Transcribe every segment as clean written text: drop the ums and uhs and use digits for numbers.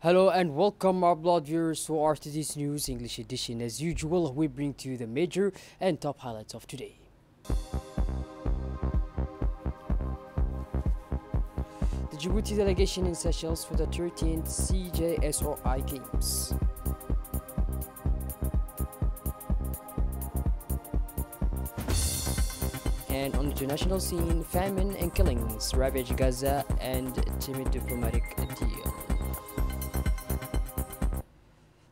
Hello and welcome our blood viewers to RTD's News English edition. As usual, we bring to you the major and top highlights of today. The Djibouti delegation in Seychelles for the 13th CJSOI Games. And on the international scene, famine and killings ravage Gaza and timid diplomatic deal.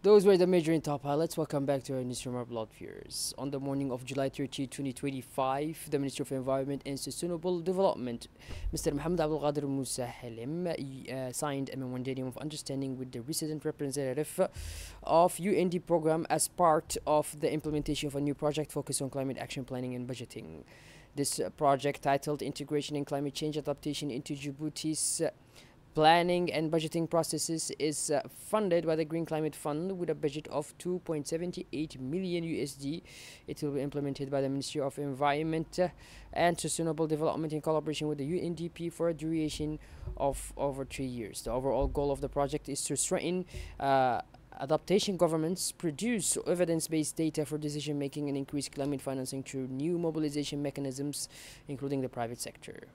Those were the major and top highlights. Welcome back to our newsroom, our blood viewers. On the morning of July 30, 2025, the Minister of Environment and Sustainable Development, Mr. Mohamed Abdelkader Musa Halim, signed a memorandum of understanding with the resident representative of UND program as part of the implementation of a new project focused on climate action planning and budgeting. This project, titled Integration in Climate Change Adaptation into Djibouti's Planning and Budgeting Processes, is funded by the Green Climate Fund with a budget of 2.78 million USD. It will be implemented by the Ministry of Environment and Sustainable Development in collaboration with the UNDP for a duration of over 3 years. The overall goal of the project is to strengthen adaptation governments, produce evidence-based data for decision making, and increase climate financing through new mobilization mechanisms, including the private sector.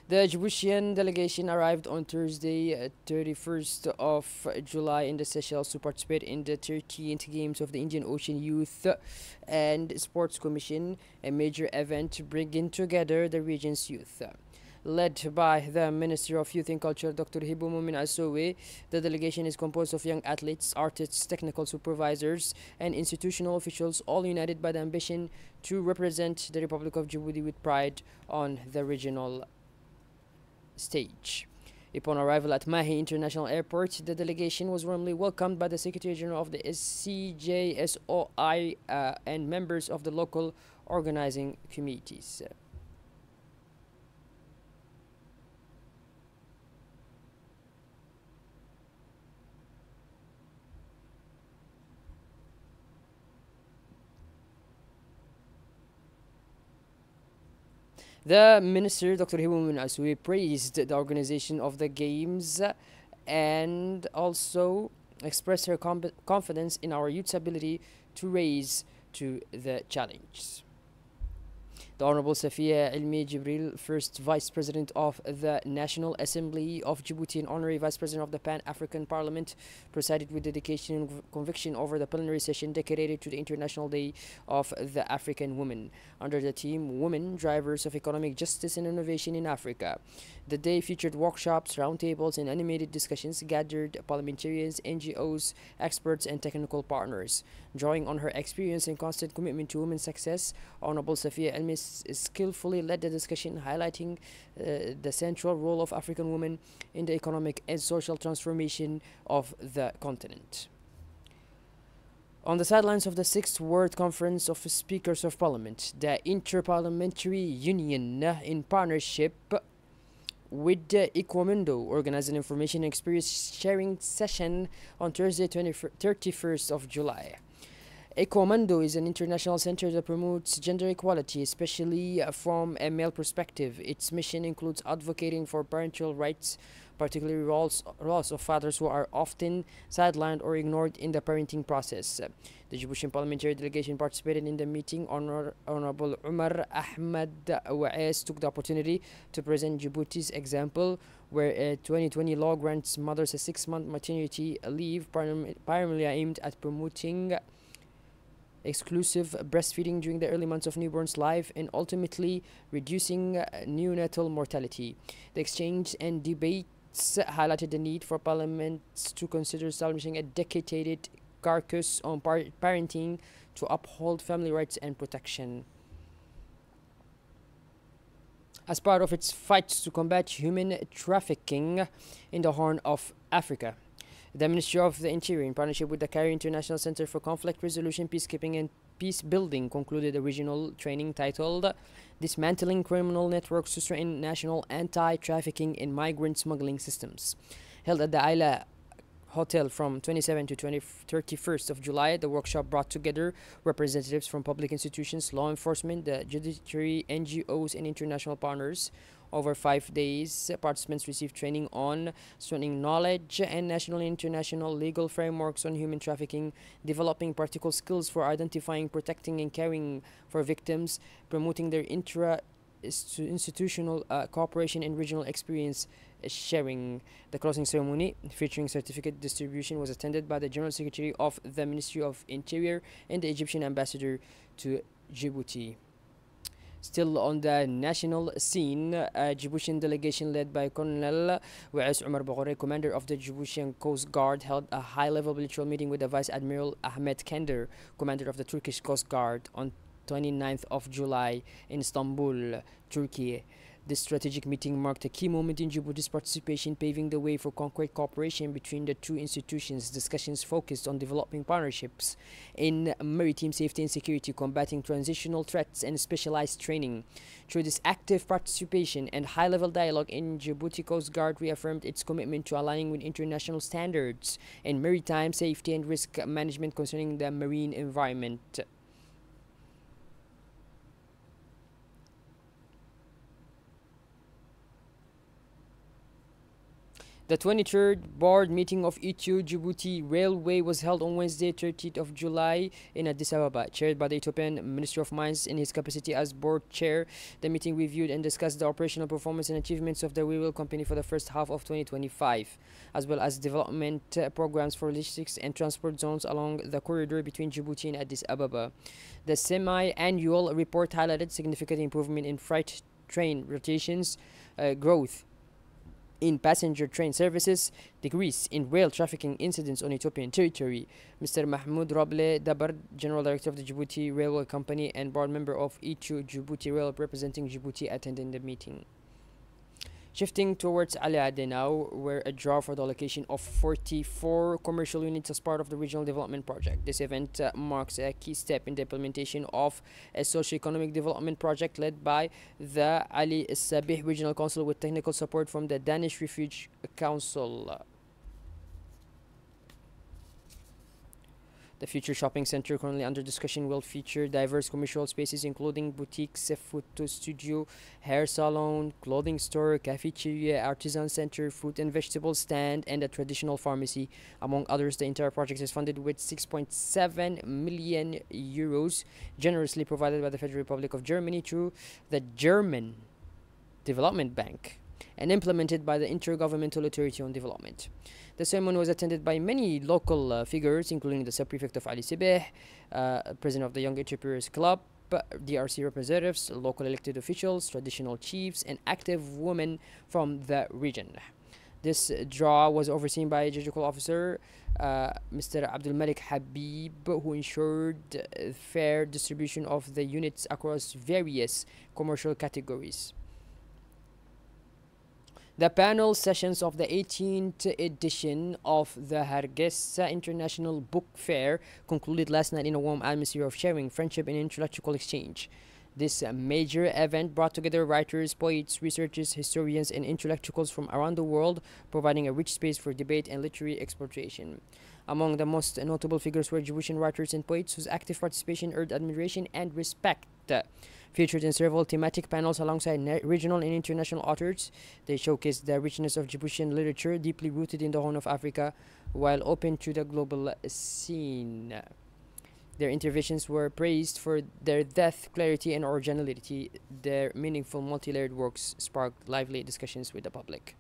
The Djiboutian delegation arrived on Thursday, 31st of July in the Seychelles to participate in the 13th Games of the Indian Ocean Youth and Sports Commission, a major event bringing together the region's youth. Led by the Minister of Youth and Culture, Dr. Hibu Mumin Asowe, the delegation is composed of young athletes, artists, technical supervisors, and institutional officials, all united by the ambition to represent the Republic of Djibouti with pride on the regional stage. Upon arrival at Mahi International Airport, the delegation was warmly welcomed by the Secretary General of the CJSOI and members of the local organizing committees. The Minister, Dr. Hibu Asui, praised the organization of the Games and also expressed her confidence in our youth's ability to rise to the challenge. The Honorable Safia Ilmi Jibril, first Vice President of the National Assembly of Djibouti and Honorary Vice President of the Pan-African Parliament, presided with dedication and conviction over the plenary session dedicated to the International Day of the African Woman, under the theme Women Drivers of Economic Justice and Innovation in Africa. The day featured workshops, roundtables, and animated discussions gathered parliamentarians, NGOs, experts, and technical partners. Drawing on her experience and constant commitment to women's success, Honorable Safia Elmis skillfully led the discussion, highlighting the central role of African women in the economic and social transformation of the continent. On the sidelines of the 6th World Conference of Speakers of Parliament, the Inter-Parliamentary Union, in partnership with Ecomundo, organized an information and experience sharing session on Thursday, 31st of July. Ecomundo is an international center that promotes gender equality, especially from a male perspective. Its mission includes advocating for parental rights, particularly roles of fathers who are often sidelined or ignored in the parenting process. The Djiboutian parliamentary delegation participated in the meeting. Honorable Umar Ahmed Waes took the opportunity to present Djibouti's example, where a 2020 law grants mothers a 6-month maternity leave, primarily aimed at promoting exclusive breastfeeding during the early months of newborn's life and ultimately reducing neonatal mortality. The exchange and debates highlighted the need for parliaments to consider establishing a dedicated caucus on parenting to uphold family rights and protection as part of its fights to combat human trafficking in the Horn of Africa. The Ministry of the Interior, in partnership with the Cairo International Center for Conflict Resolution, Peacekeeping and Peace Building, concluded a regional training titled Dismantling Criminal Networks to Strengthen National Anti-Trafficking and Migrant Smuggling Systems. Held at the Ayla Hotel from 27 to 31st of July, the workshop brought together representatives from public institutions, law enforcement, the judiciary, NGOs, and international partners. Over 5 days, participants received training on strengthening knowledge and national and international legal frameworks on human trafficking, developing practical skills for identifying, protecting, and caring for victims, promoting their institutional cooperation and regional experience sharing. The closing ceremony, featuring certificate distribution, was attended by the General Secretary of the Ministry of Interior and the Egyptian Ambassador to Djibouti. Still on the national scene, a Djiboutian delegation led by Colonel Wa'is Omar Baghore, commander of the Djiboutian Coast Guard, held a high-level bilateral meeting with the Vice Admiral Ahmed Kender, commander of the Turkish Coast Guard, on 29th of July in Istanbul, Turkey. This strategic meeting marked a key moment in Djibouti's participation, paving the way for concrete cooperation between the two institutions. Discussions focused on developing partnerships in maritime safety and security, combating transitional threats, and specialized training. Through this active participation and high-level dialogue, in Djibouti Coast Guard reaffirmed its commitment to aligning with international standards in maritime safety and risk management concerning the marine environment. The 23rd board meeting of Ethio-Djibouti Railway was held on Wednesday, 30th of July in Addis Ababa, chaired by the Ethiopian Minister of Mines in his capacity as board chair. The meeting reviewed and discussed the operational performance and achievements of the railway company for the first half of 2025, as well as development programs for logistics and transport zones along the corridor between Djibouti and Addis Ababa. The semi-annual report highlighted significant improvement in freight train rotations, growth in passenger train services, decrease in rail trafficking incidents on Ethiopian territory. Mr. Mahmoud Roble Dabar, General Director of the Djibouti Railway Company and board member of Ethio-Djibouti Rail representing Djibouti, attended the meeting. Shifting towards Ali Ade now, where a draw for the allocation of 44 commercial units as part of the regional development project. This event marks a key step in the implementation of a socio-economic development project led by the Ali Sabih Regional Council with technical support from the Danish Refuge Council. The future shopping center currently under discussion will feature diverse commercial spaces including boutiques, photo studio, hair salon, clothing store, cafeteria, artisan center, fruit and vegetable stand, and a traditional pharmacy. Among others, the entire project is funded with 6.7 million euros, generously provided by the Federal Republic of Germany through the German Development Bank and implemented by the Intergovernmental Authority on Development. The ceremony was attended by many local figures, including the sub-prefect of Ali Sabih, president of the Young Entrepreneurs Club, DRC representatives, local elected officials, traditional chiefs, and active women from the region. This draw was overseen by Judicial Officer Mr. Abdul Malik Habib, who ensured fair distribution of the units across various commercial categories. The panel sessions of the 18th edition of the Hargeisa International Book Fair concluded last night in a warm atmosphere of sharing, friendship, and intellectual exchange. This major event brought together writers, poets, researchers, historians, and intellectuals from around the world, providing a rich space for debate and literary exploration. Among the most notable figures were Djiboutian writers and poets whose active participation earned admiration and respect. Featured in several thematic panels alongside regional and international authors, they showcased the richness of Djiboutian literature, deeply rooted in the Horn of Africa, while open to the global scene. Their interventions were praised for their depth, clarity, and originality. Their meaningful, multi-layered works sparked lively discussions with the public.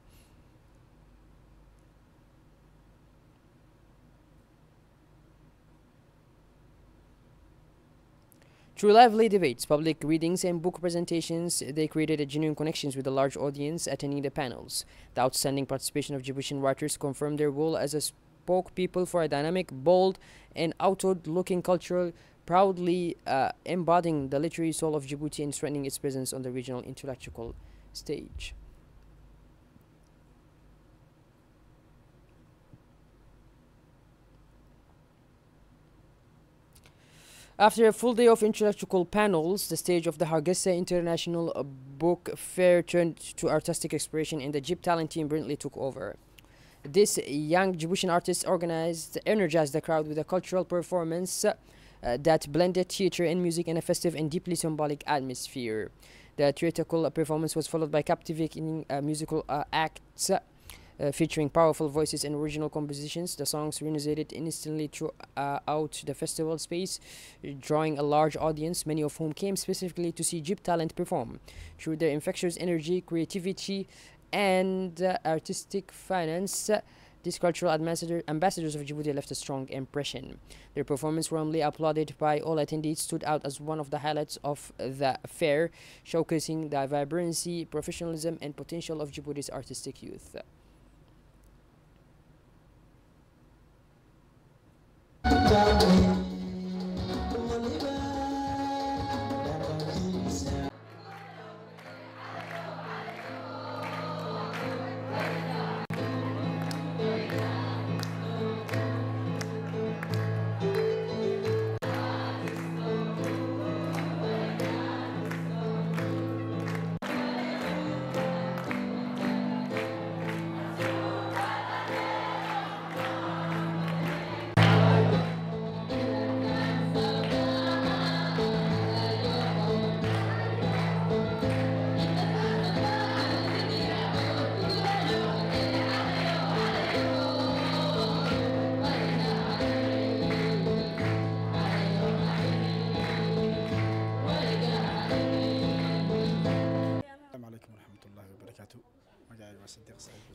Through lively debates, public readings, and book presentations, they created a genuine connections with a large audience attending the panels. The outstanding participation of Djiboutian writers confirmed their role as a spokespeople for a dynamic, bold, and outward-looking culture, proudly embodying the literary soul of Djibouti and strengthening its presence on the regional intellectual stage. After a full day of intellectual panels, the stage of the Hargeisa International Book Fair turned to artistic expression, and the Jib talent team brilliantly took over. This young Djiboutian artist energized the crowd with a cultural performance that blended theater and music in a festive and deeply symbolic atmosphere. The theatrical performance was followed by captivating musical acts featuring powerful voices and original compositions. The songs resonated instantly throughout the festival space, drawing a large audience, many of whom came specifically to see Jeep talent perform. Through their infectious energy, creativity, and artistic finance, these cultural ambassadors of Djibouti left a strong impression. Their performance, warmly applauded by all attendees, stood out as one of the highlights of the fair, showcasing the vibrancy, professionalism, and potential of Djibouti's artistic youth.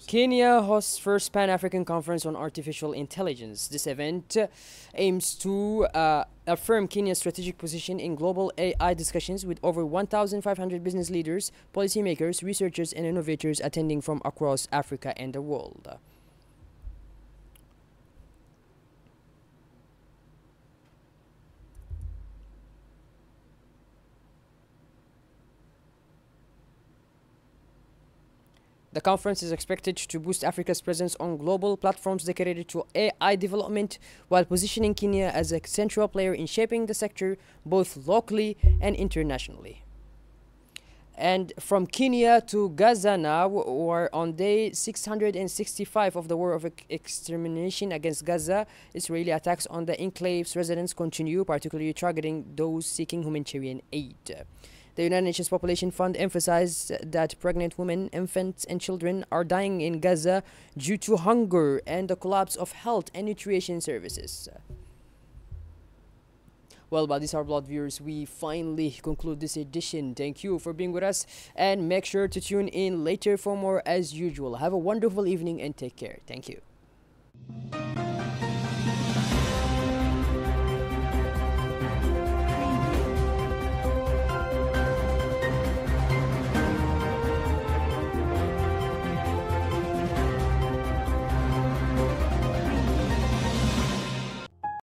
Kenya hosts first Pan-African Conference on Artificial Intelligence. This event aims to affirm Kenya's strategic position in global AI discussions, with over 1,500 business leaders, policymakers, researchers, and innovators attending from across Africa and the world. The conference is expected to boost Africa's presence on global platforms dedicated to AI development, while positioning Kenya as a central player in shaping the sector both locally and internationally. And from Kenya to Gaza now, we're on day 665 of the war of extermination against Gaza. Israeli attacks on the enclave's residents continue, particularly targeting those seeking humanitarian aid. The United Nations Population Fund emphasized that pregnant women, infants, and children are dying in Gaza due to hunger and the collapse of health and nutrition services. Well, by this, our blood viewers, we finally conclude this edition. Thank you for being with us, and make sure to tune in later for more as usual. Have a wonderful evening and take care. Thank you.